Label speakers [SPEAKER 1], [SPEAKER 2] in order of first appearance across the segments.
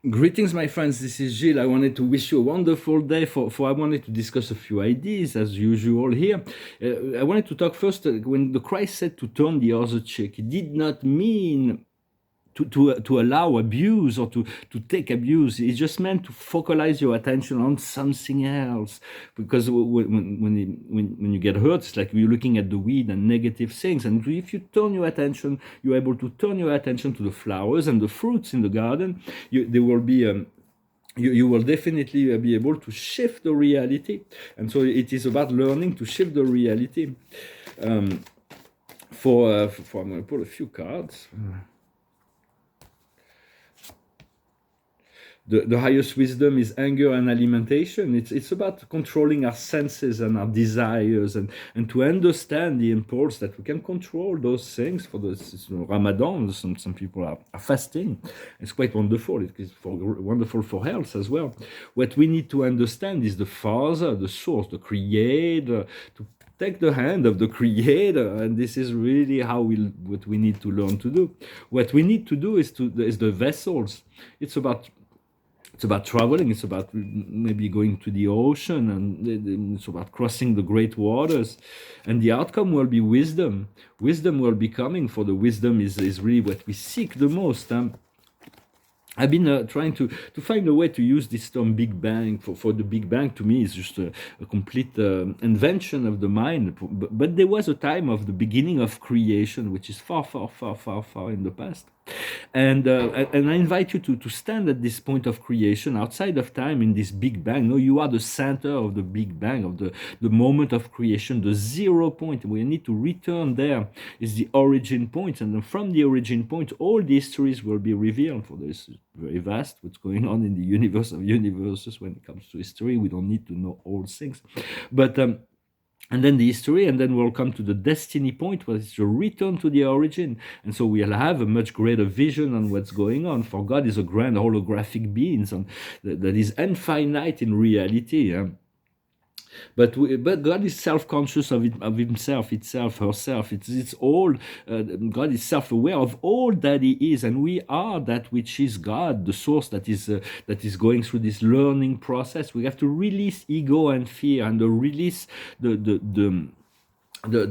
[SPEAKER 1] Greetings, my friends. This is Gilles. I wanted to wish you a wonderful day. For I wanted to discuss a few ideas as usual here. I wanted to talk first when the Christ said to turn the other cheek. It did not mean to allow abuse or to take abuse. It just meant to focalize your attention on something else. Because when you get hurt, it's like you're looking at the weed and negative things. And if you turn your attention, you're able to turn your attention to the flowers and the fruits in the garden. There will be you will definitely be able to shift the reality. And so it is about learning to shift the reality. I'm going to pull a few cards. The highest wisdom is anger and alimentation. It's about controlling our senses and our desires, and to understand the impulse that we can control those things. For this Ramadan, some people are fasting. It's quite wonderful. It is wonderful for health as well. What we need to understand is the Father, the Source, the Creator, to take the hand of the Creator, and this is really what we need to learn to do. What we need to do is the vessels. It's about traveling. It's about maybe going to the ocean, and it's about crossing the great waters. And the outcome will be wisdom. Wisdom will be coming, for the wisdom is really what we seek the most. I've been trying to find a way to use this term Big Bang. For the Big Bang, to me, is just a complete invention of the mind. But there was a time of the beginning of creation, which is far, far, far, far, far in the past. And I invite you to stand at this point of creation, outside of time, in this Big Bang. No, you are the center of the Big Bang, of the moment of creation, the 0 point. We need to return there. Is the origin point, and then from the origin point, all the histories will be revealed. For this very vast, what's going on in the universe of universes when it comes to history. We don't need to know all things, but and then the history, and then we'll come to the destiny point, where it's the return to the origin. And so we'll have a much greater vision on what's going on. For God is a grand holographic being that is infinite in reality. But God is self-conscious of himself, itself, herself. It's all. God is self-aware of all that He is, and we are that which is God, the source that is going through this learning process. We have to release ego and fear, and to release the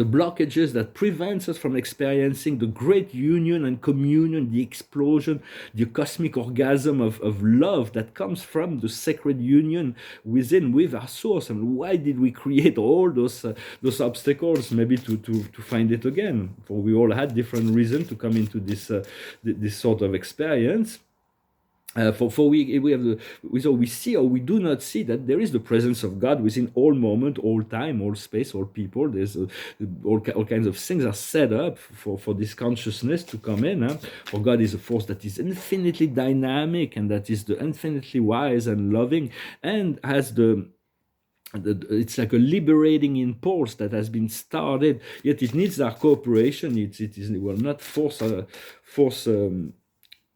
[SPEAKER 1] blockages that prevents us from experiencing the great union and communion, the explosion, the cosmic orgasm of love that comes from the sacred union with our source. And why did we create all those obstacles? Maybe to find it again. For we all had different reasons to come into this sort of experience. We see or we do not see that there is the presence of God within all moment, all time, all space, all people. There's all kinds of things are set up for this consciousness to come in. For God is a force that is infinitely dynamic, and that is the infinitely wise and loving, and has it's like a liberating impulse that has been started, yet it needs our cooperation. It will not force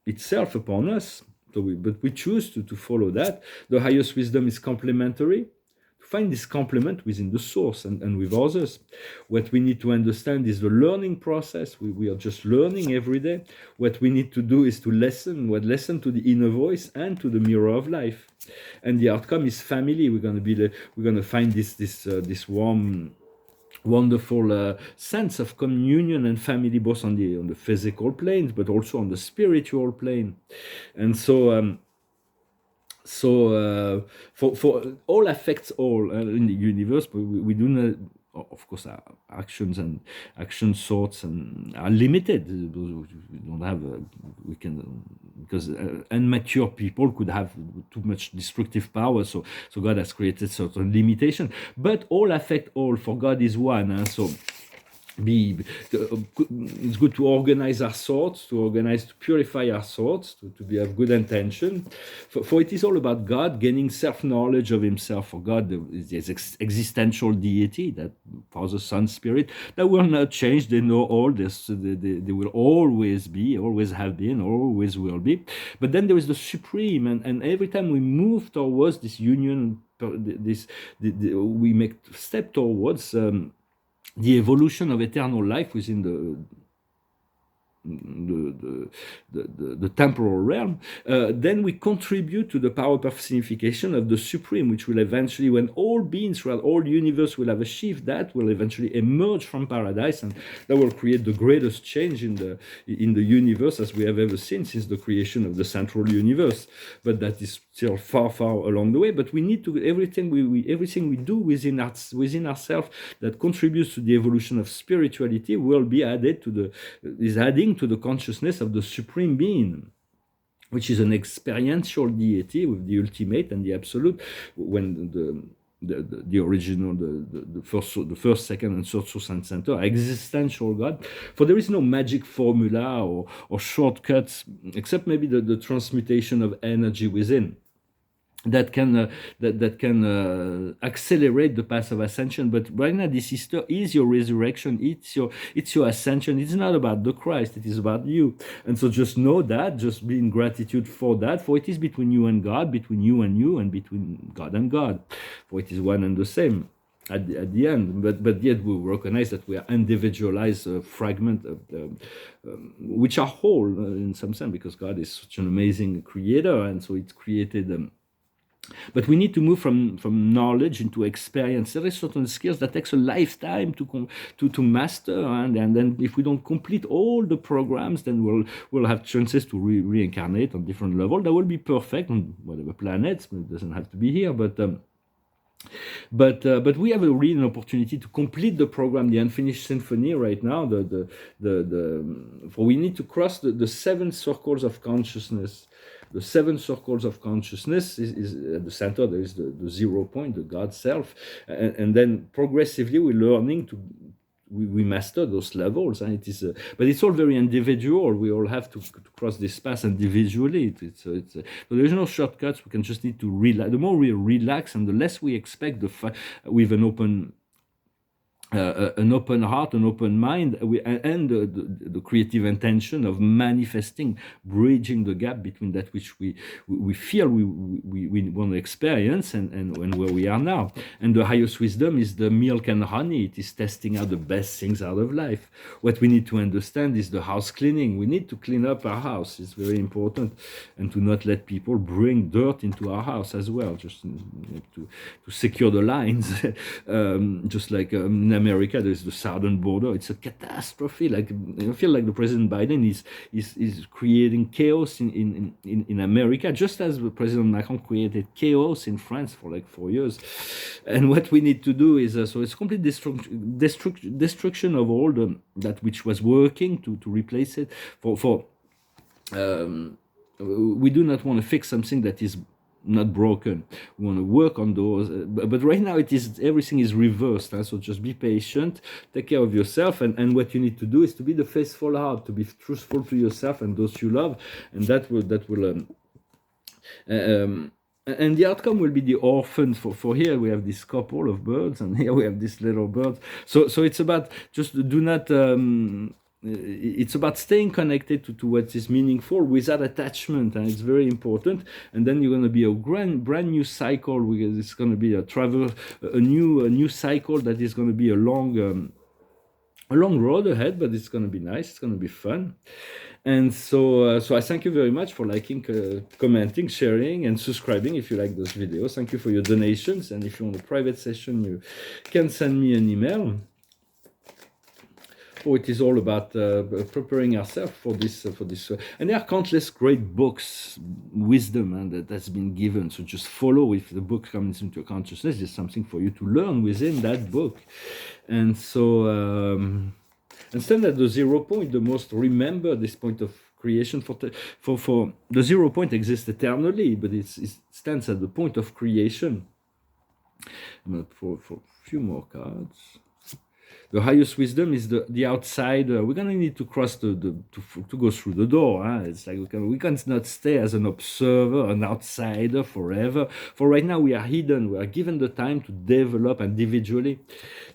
[SPEAKER 1] itself upon us. But we choose to follow that. The highest wisdom is complementary. To find this complement within the source and with others. What we need to understand is the learning process. We are just learning every day. What we need to do is to listen to the inner voice and to the mirror of life. And the outcome is family. We're going to find this warm, wonderful sense of communion and family, both on the physical planes, but also on the spiritual plane. And so for all affects all in the universe, but we do not. Of course, our actions and action sorts and are limited. We don't have. We can because immature people could have too much destructive power. So God has created certain limitation. But all affect all. For God is one. So. It's good to organize our thoughts, to purify our thoughts, to have good intention. For it is all about God gaining self-knowledge of Himself. For God is this existential deity, that Father, Son, Spirit, that will not change. They know all this. They will always be, always have been, always will be. But then there is the Supreme, and every time we move towards this union, we make step towards. The evolution of eternal life within the temporal realm, then we contribute to the power personification of the Supreme, which will eventually, when all beings throughout all universe will have achieved that, will eventually emerge from paradise, and that will create the greatest change in the universe as we have ever seen since the creation of the central universe. But that is still far, far along the way. But we need to everything we do within ourselves that contributes to the evolution of spirituality will be added to adding to the consciousness of the Supreme Being, which is an experiential deity with the ultimate and the absolute. When the original, the first, second, and third source and center are existential God. For there is no magic formula or shortcuts, except maybe the transmutation of energy within, that can accelerate the path of ascension. But right now, this Easter is your resurrection. It's your ascension. It's not about the Christ. It is about you. And so just know that. Just be in gratitude for that. For it is between you and God, between you, and between God and God. For it is one and the same at the end. But yet we recognize that we are individualized fragment of which are whole in some sense, because God is such an amazing creator, and so it's created them. But we need to move from knowledge into experience. There are certain skills that takes a lifetime to master, and then if we don't complete all the programs, then we'll have chances to reincarnate on different level. That will be perfect on whatever planets. It doesn't have to be here, but we have really an opportunity to complete the program, the Unfinished Symphony, right now. For we need to cross the 7 circles of consciousness. The 7 circles of consciousness is at the center. There is the 0 point, the God self, and then progressively we're learning to. We master those levels, and it is, but it's all very individual. We all have to cross this path individually. So there's no shortcuts. We can just need to relax. The more we relax, and the less we expect, with an open heart, an open mind, and the creative intention of manifesting, bridging the gap between that which we feel we want to experience and where we are now. And the highest wisdom is the milk and honey. It is testing out the best things out of life. What we need to understand is the house cleaning. We need to clean up our house. It's very important, and to not let people bring dirt into our house as well. Just to secure the lines, just like in America, there's the southern border. It's a catastrophe. Like, I feel like the President Biden is creating chaos in America, just as the President Macron created chaos in France for like 4 years. And what we need to do is so it's complete destruction of all that which was working to replace it. We do not want to fix something that is not broken. We want to work on those, but right now everything is reversed. So just be patient, take care of yourself, and what you need to do is to be the faithful heart, to be truthful to yourself and those you love, and that will and the outcome will be the orphan. For here we have this couple of birds, and here we have this little bird. So it's about just do not. It's about staying connected to what is meaningful without attachment, and it's very important. And then you're going to be a brand new cycle, because it's going to be a new cycle that is going to be a long road ahead, but it's going to be nice. It's going to be fun. And so I thank you very much for liking, commenting, sharing, and subscribing if you like those videos. Thank you for your donations, and if you want a private session, you can send me an email. It is all about preparing ourselves for this. And there are countless great books, wisdom, and that's been given. So just follow. If the book comes into your consciousness, there's something for you to learn within that book. And so, understand that the 0 point, the most remember this point of creation for the 0 point exists eternally, but it stands at the point of creation. For a few more cards. The highest wisdom is the outside. We're gonna need to cross to go through the door. It's like we cannot stay as an observer, an outsider forever. For right now, we are hidden. We are given the time to develop individually.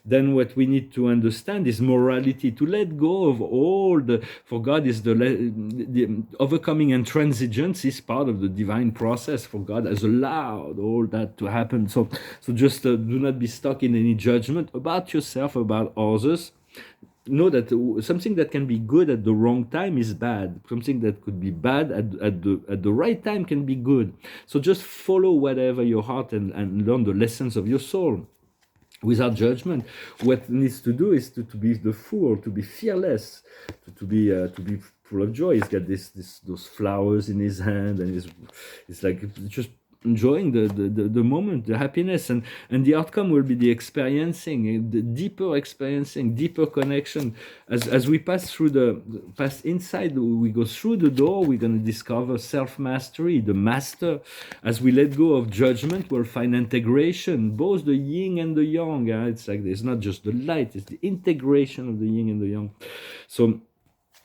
[SPEAKER 1] Then what we need to understand is morality. To let go of all for God is the overcoming intransigence is part of the divine process. For God has allowed all that to happen. So just do not be stuck in any judgment about yourself, about others. know that something that can be good at the wrong time is bad. Something that could be bad at the right time can be good. So just follow whatever your heart and learn the lessons of your soul without judgment. What needs to do is to be the fool, to be fearless, to be full of joy. He's got those flowers in his hand, and it's like just enjoying the moment, the happiness, and the outcome will be the experiencing, the deeper experiencing, deeper connection. As we pass inside, we go through the door, we're going to discover self-mastery, the master. As we let go of judgment, we'll find integration, both the yin and the yang. It's like it's not just the light, it's the integration of the yin and the yang. So,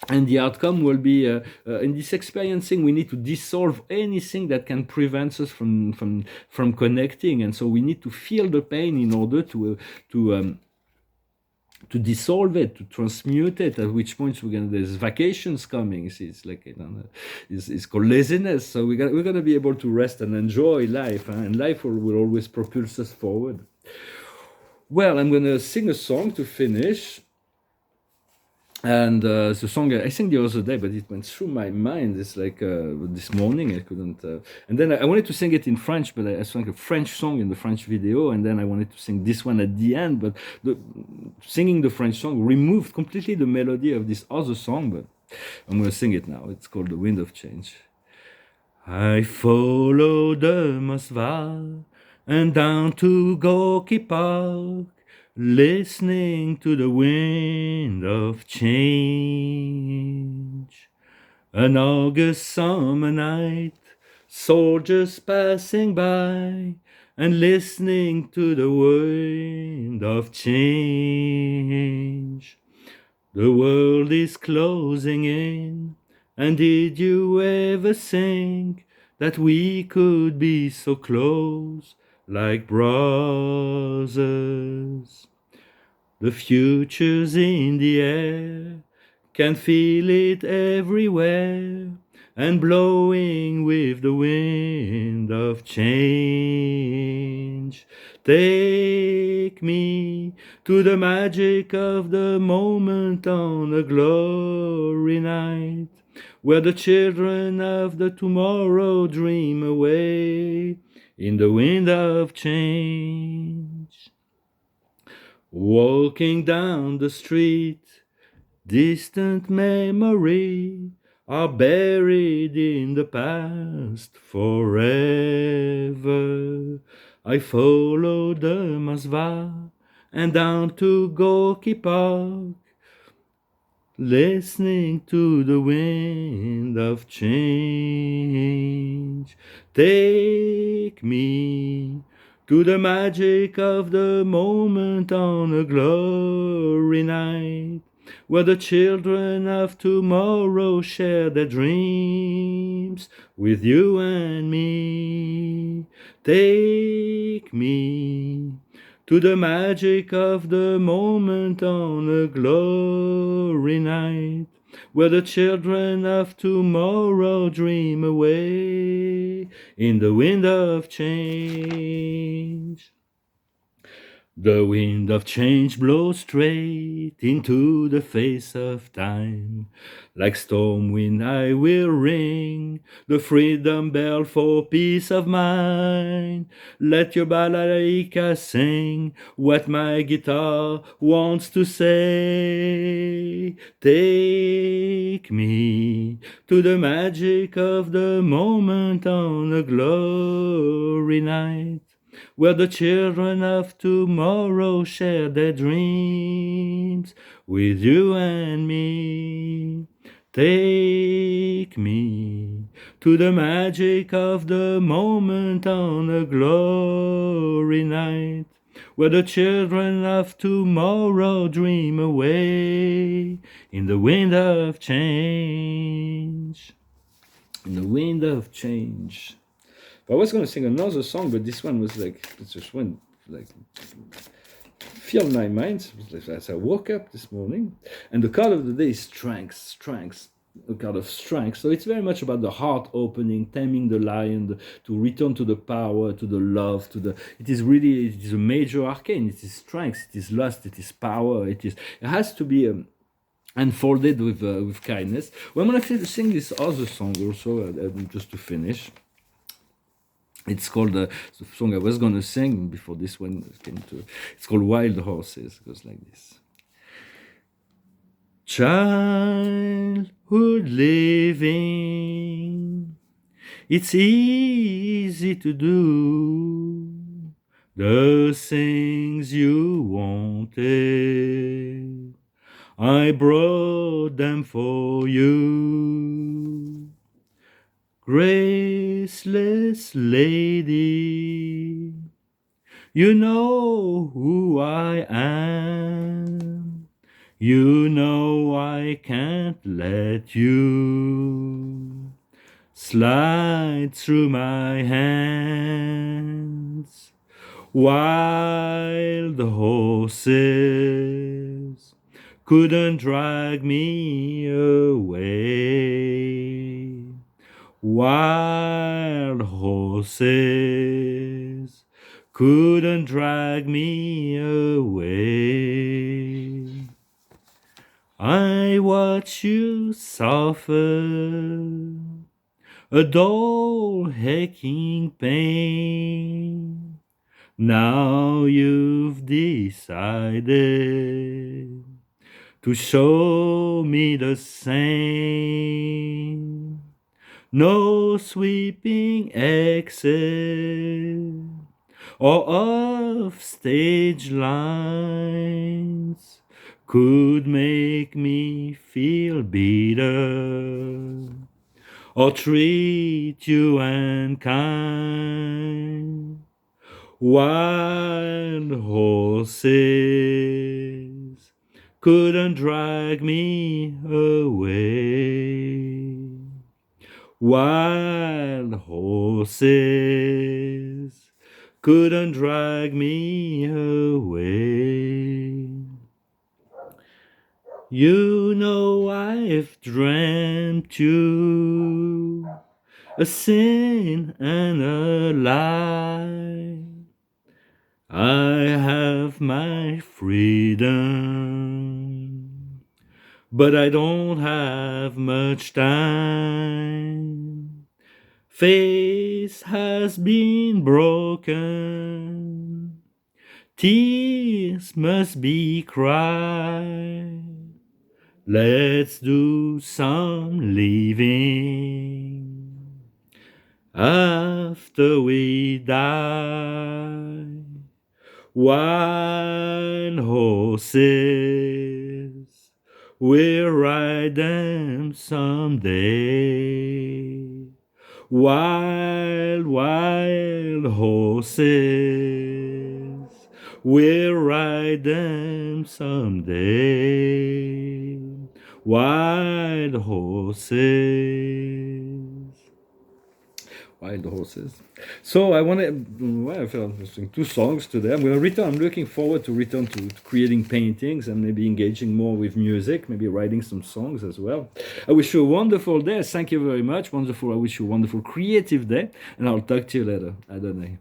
[SPEAKER 1] and the outcome will be in this experiencing, we need to dissolve anything that can prevent us from connecting, and so we need to feel the pain in order to dissolve it, to transmute it. At which point there's vacations coming. See, it's like it's called laziness. So we're gonna be able to rest and enjoy life, and life will always propulse us forward. Well, I'm gonna sing a song to finish. And the song I sang the other day, but it went through my mind. It's like this morning I couldn't. And then I wanted to sing it in French, but I sang a French song in the French video, and then I wanted to sing this one at the end. But singing the French song removed completely the melody of this other song. But I'm going to sing it now. It's called "The Wind of Change." I followed the Moskva and down to Gorky Park, listening to the wind of change. An August summer night, soldiers passing by, and listening to the wind of change. The world is closing in, and did you ever think that we could be so close, like brothers? The future's in the air, can feel it everywhere, and blowing with the wind of change. Take me to the magic of the moment on a glory night, where the children of the tomorrow dream away in the wind of change. Walking down the street, distant memories are buried in the past forever. I followed the Moskva and down to Gorky Park, listening to the wind of change. Take me to the magic of the moment on a glory night, where the children of tomorrow share their dreams with you and me. Take me to the magic of the moment on a glory night, where the children of tomorrow dream away in the wind of change. The wind of change blows straight into the face of time. Like storm wind I will ring the freedom bell for peace of mind. Let your balalaika sing what my guitar wants to say. Take me to the magic of the moment on a glory night, where the children of tomorrow share their dreams with you and me. Take me to the magic of the moment on a glory night, where the children of tomorrow dream away in the wind of change. In the wind of change. I was going to sing another song, but this one was like, it just went like, filled my mind as I woke up this morning. And the card of the day is strength, strength. a kind of strength. So it's very much about the heart opening, taming the lion, to return to the power, to the love, to the. It is really, it is a major arcane. It is strength, it is lust, it is power. It has to be. Unfolded with kindness. Well, I'm gonna sing this other song also, just to finish. It's called the song I was gonna sing before this one came to. It's called Wild Horses. It goes like this. Childhood living, it's easy to do the things you wanted. I brought them for you. Graceless lady, you know who I am. You know I can't let you slide through my hands. Wild horses couldn't drag me away. Wild horses couldn't drag me away. I watch you suffer a dull aching pain. Now you've decided to show me the same. No sweeping exit or off-stage lines could make me feel bitter or treat you unkind. Wild horses couldn't drag me away. Wild horses couldn't drag me away. You know I've dreamt you a sin and a lie. I have my freedom, but I don't have much time. Faith has been broken, tears must be cried. Let's do some living after we die. Wild horses, we'll ride them someday. Wild, wild horses, we'll ride them someday. Wild horses. Wild horses. So I want to. Well, I feel interesting. 2 songs today. I'm going to return. I'm looking forward to return to creating paintings and maybe engaging more with music. Maybe writing some songs as well. I wish you a wonderful day. Thank you very much. Wonderful. I wish you a wonderful creative day, and I'll talk to you later. I don't know.